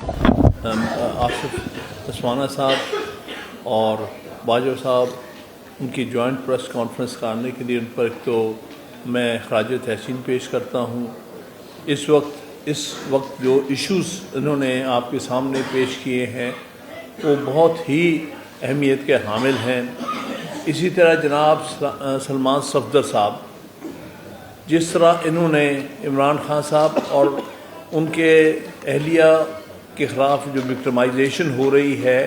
آصف اسوانہ صاحب اور باجوہ صاحب ان کی جوائنٹ پریس کانفرنس کرنے کے لیے ان پر ایک تو میں خراج تحسین پیش کرتا ہوں۔ اس وقت جو ایشوز انہوں نے آپ کے سامنے پیش کیے ہیں وہ بہت ہی اہمیت کے حامل ہیں۔ اسی طرح جناب سلمان صفدر صاحب، جس طرح انہوں نے عمران خان صاحب اور ان کے اہلیہ کے خلاف جو وکٹمائزیشن ہو رہی ہے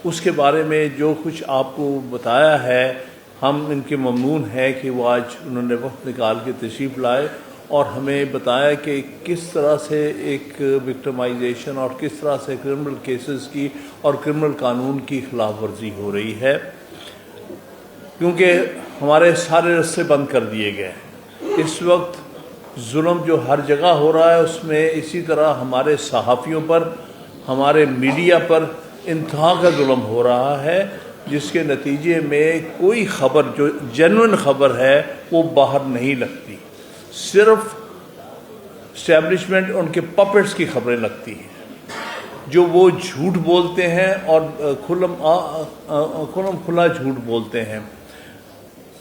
اس کے بارے میں جو کچھ آپ کو بتایا ہے، ہم ان کے ممنون ہیں کہ وہ آج انہوں نے وقت نکال کے تشریف لائے اور ہمیں بتایا کہ کس طرح سے ایک وکٹمائزیشن اور کس طرح سے کرمنل کیسز کی اور کرمنل قانون کی خلاف ورزی ہو رہی ہے، کیونکہ ہمارے سارے راستے بند کر دیے گئے۔ اس وقت ظلم جو ہر جگہ ہو رہا ہے اس میں اسی طرح ہمارے صحافیوں پر، ہمارے میڈیا پر انتہا کا ظلم ہو رہا ہے، جس کے نتیجے میں کوئی خبر جو جینوئن خبر ہے وہ باہر نہیں لگتی، صرف اسٹیبلشمنٹ ان کے پپٹس کی خبریں لگتی ہیں جو وہ جھوٹ بولتے ہیں اور کھلا جھوٹ بولتے ہیں۔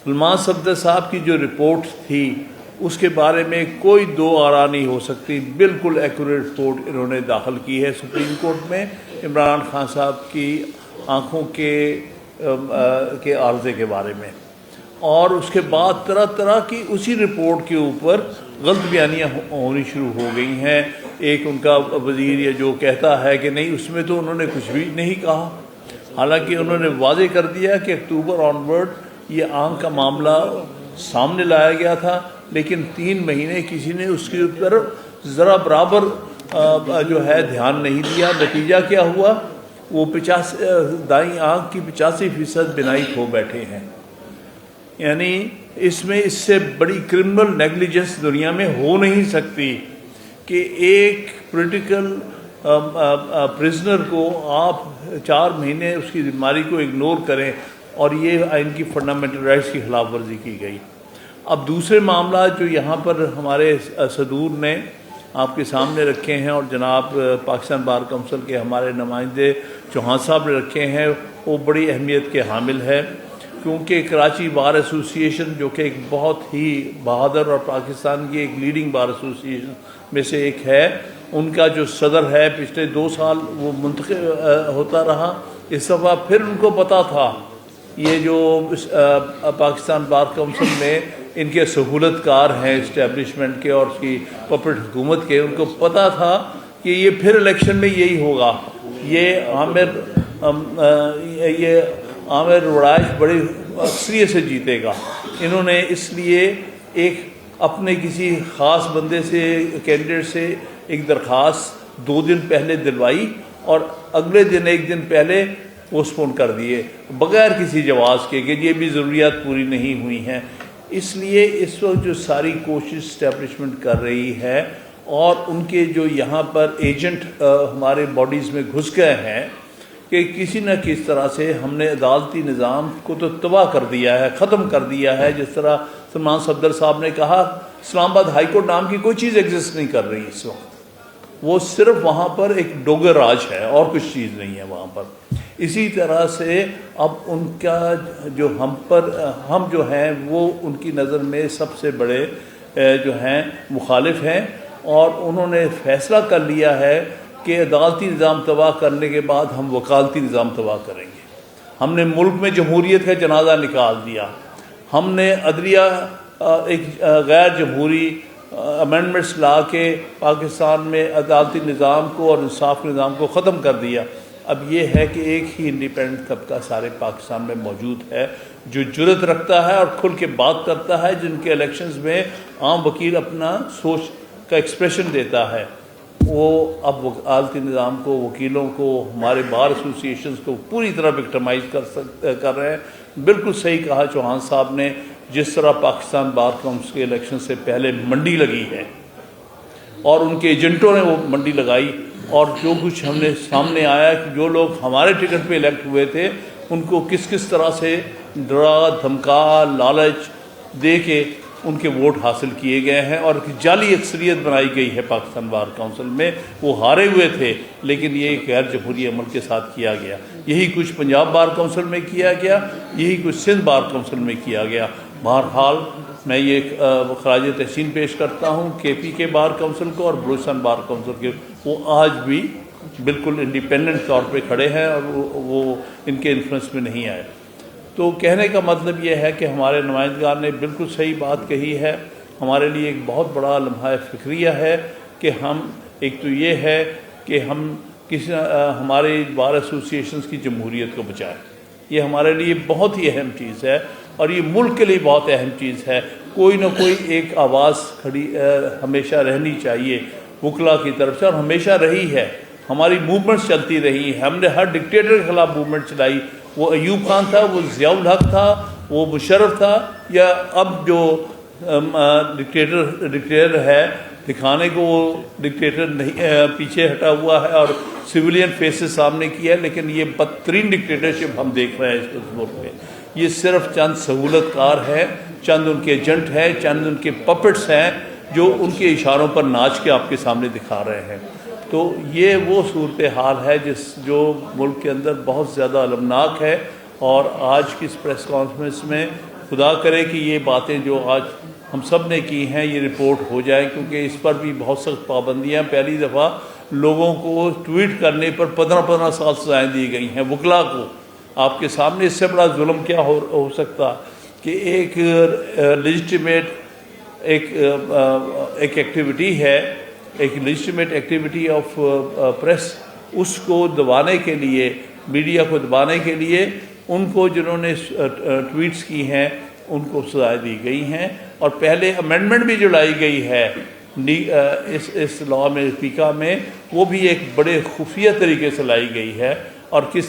سلمان صفدر صاحب کی جو رپورٹ تھی اس کے بارے میں کوئی دو آرا نہیں ہو سکتی، بالکل ایکوریٹ رپورٹ انہوں نے داخل کی ہے سپریم کورٹ میں عمران خان صاحب کی آنکھوں کے عارضے کے بارے میں، اور اس کے بعد طرح طرح کی اسی رپورٹ کے اوپر غلط بیانیاں ہونی شروع ہو گئی ہیں۔ ایک ان کا وزیر یہ جو کہتا ہے کہ نہیں اس میں تو انہوں نے کچھ بھی نہیں کہا، حالانکہ انہوں نے واضح کر دیا کہ اکتوبر آنورڈ یہ آنکھ کا معاملہ سامنے لایا گیا تھا، لیکن 3 مہینے کسی نے اس کے اوپر ذرا برابر جو ہے دھیان نہیں دیا۔ نتیجہ کیا ہوا؟ وہ دائیں آنکھ کی 85% بینائی کھو بیٹھے ہیں۔ یعنی اس میں اس سے بڑی کرمنل نیگلیجنس دنیا میں ہو نہیں سکتی کہ ایک پولیٹیکل پرزنر کو آپ 4 مہینے اس کی بیماری کو اگنور کریں، اور یہ ان کی فنڈامنٹل رائٹس کی خلاف ورزی کی گئی۔ اب دوسرے معاملات جو یہاں پر ہمارے صدور نے آپ کے سامنے رکھے ہیں اور جناب پاکستان بار کونسل کے ہمارے نمائندے چوہان صاحب نے رکھے ہیں، وہ بڑی اہمیت کے حامل ہے، کیونکہ کراچی بار ایسوسی ایشن جو کہ ایک بہت ہی بہادر اور پاکستان کی ایک لیڈنگ بار ایسوسی ایشن میں سے ایک ہے، ان کا جو صدر ہے پچھلے 2 سال وہ منتخب ہوتا رہا۔ اس دفعہ پھر ان کو پتہ تھا، یہ جو پاکستان بار کونسل میں ان کے سہولت کار ہیں اسٹیبلشمنٹ کے اور اس کی پپٹ حکومت کے، ان کو پتہ تھا کہ یہ پھر الیکشن میں یہی ہوگا، یہ عامر وڑائش بڑی اکثریت سے جیتے گا۔ انہوں نے اس لیے ایک اپنے کسی خاص بندے سے کینڈیڈیٹ سے ایک درخواست 2 دن پہلے دلوائی اور اگلے دن 1 دن پہلے پوسٹ پون کر دیے بغیر کسی جواز کے کہ یہ بھی ضروریات پوری نہیں ہوئی ہیں۔ اس لیے اس وقت جو ساری کوشش اسٹیبلشمنٹ کر رہی ہے اور ان کے جو یہاں پر ایجنٹ ہمارے باڈیز میں گھس گئے ہیں کہ کسی نہ کس طرح سے ہم نے عدالتی نظام کو تو تباہ کر دیا ہے، ختم کر دیا ہے۔ جس طرح سلمان صفدر صاحب نے کہا، اسلام آباد ہائی کورٹ نام کی کوئی چیز ایگزسٹ نہیں کر رہی اس وقت، وہ صرف وہاں پر ایک ڈوگر راج ہے اور کچھ چیز نہیں ہے وہاں پر۔ اسی طرح سے اب ان کا جو ہم جو ہیں وہ ان کی نظر میں سب سے بڑے جو ہیں مخالف ہیں، اور انہوں نے فیصلہ کر لیا ہے کہ عدالتی نظام تباہ کرنے کے بعد ہم وکالتی نظام تباہ کریں گے۔ ہم نے ملک میں جمہوریت کا جنازہ نکال دیا، ہم نے عدلیہ ایک غیر جمہوری امینڈمنٹس لا کے پاکستان میں عدالتی نظام کو اور انصاف کے نظام کو ختم کر دیا۔ اب یہ ہے کہ ایک ہی انڈیپینڈنٹ طبقہ سارے پاکستان میں موجود ہے جو جرأت رکھتا ہے اور کھل کے بات کرتا ہے، جن کے الیکشنز میں عام وکیل اپنا سوچ کا ایکسپریشن دیتا ہے۔ وہ اب عدالتی نظام کو، وکیلوں کو، ہمارے بار ایسوسی ایشنز کو پوری طرح وکٹمائز کر رہے ہیں۔ بالکل صحیح کہا چوہان صاحب نے، جس طرح پاکستان بار کونسل کے الیکشن سے پہلے منڈی لگی ہے اور ان کے ایجنٹوں نے وہ منڈی لگائی، اور جو کچھ ہم نے سامنے آیا کہ جو لوگ ہمارے ٹکٹ پہ الیکٹ ہوئے تھے ان کو کس طرح سے ڈرا دھمکا لالچ دے کے ان کے ووٹ حاصل کیے گئے ہیں اور جعلی اکثریت بنائی گئی ہے پاکستان بار کونسل میں. وہ ہارے ہوئے تھے لیکن یہ غیر جمہوری عمل کے ساتھ کیا گیا. یہی کچھ پنجاب بار کونسل میں کیا گیا, یہی کچھ سندھ بار کونسل میں کیا گیا. بہرحال میں یہ خراج تحسین پیش کرتا ہوں کے پی کے بار کونسل کو اور بلوچستان بار کونسل کے. وہ آج بھی بالکل انڈیپینڈنٹ طور پہ کھڑے ہیں اور وہ ان کے انفلوئنس میں نہیں آئے. تو کہنے کا مطلب یہ ہے کہ ہمارے نمائندگان نے بالکل صحیح بات کہی ہے. ہمارے لیے ایک بہت بڑا لمحہ فکریہ ہے کہ ہم ایک تو یہ ہے کہ ہم ہمارے بار ایسوسیشنز کی جمہوریت کو بچائیں. یہ ہمارے لیے بہت ہی اہم چیز ہے اور یہ ملک کے لیے بہت اہم چیز ہے. کوئی نہ کوئی ایک آواز کھڑی ہمیشہ رہنی چاہیے وکلا کی طرف سے, اور ہمیشہ رہی ہے. ہماری موومنٹس چلتی رہی ہیں. ہم نے ہر ڈکٹیٹر کے خلاف موومنٹ چلائی. وہ ایوب خان تھا, وہ ضیاء الحق تھا, وہ مشرف تھا, یا اب جو ڈکٹیٹر ہے دکھانے کو وہ ڈکٹیٹر نہیں پیچھے ہٹا ہوا ہے اور سویلین فیسز سامنے کیا ہے. لیکن یہ بدترین ڈکٹیٹرشپ ہم دیکھ رہے ہیں اس ملک میں. یہ صرف چند سہولت کار ہیں, چند ان کے ایجنٹ ہیں, چند ان کے پپٹس ہیں جو ان کے اشاروں پر ناچ کے آپ کے سامنے دکھا رہے ہیں. تو یہ وہ صورتحال ہے جو ملک کے اندر بہت زیادہ المناک ہے. اور آج کی اس پریس کانفرنس میں خدا کرے کہ یہ باتیں جو آج ہم سب نے کی ہیں یہ رپورٹ ہو جائیں, کیونکہ اس پر بھی بہت سخت پابندیاں. پہلی دفعہ لوگوں کو ٹویٹ کرنے پر 15 سال سزائیں دی گئی ہیں وکلا کو. آپ کے سامنے اس سے بڑا ظلم کیا ہو سکتا کہ ایک لیجٹیمیٹ ایک ایکٹیویٹی ہے, ایک لیجٹیمیٹ ایکٹیویٹی آف پریس, اس کو دبانے کے لیے, میڈیا کو دبانے کے لیے ان کو جنہوں نے ٹویٹس کی ہیں ان کو سزائیں دی گئی ہیں. اور پہلے امینڈمنٹ بھی جو لائی گئی ہے اس لاء میں فیکا میں, وہ بھی ایک بڑے خفیہ طریقے سے لائی گئی ہے. اور کس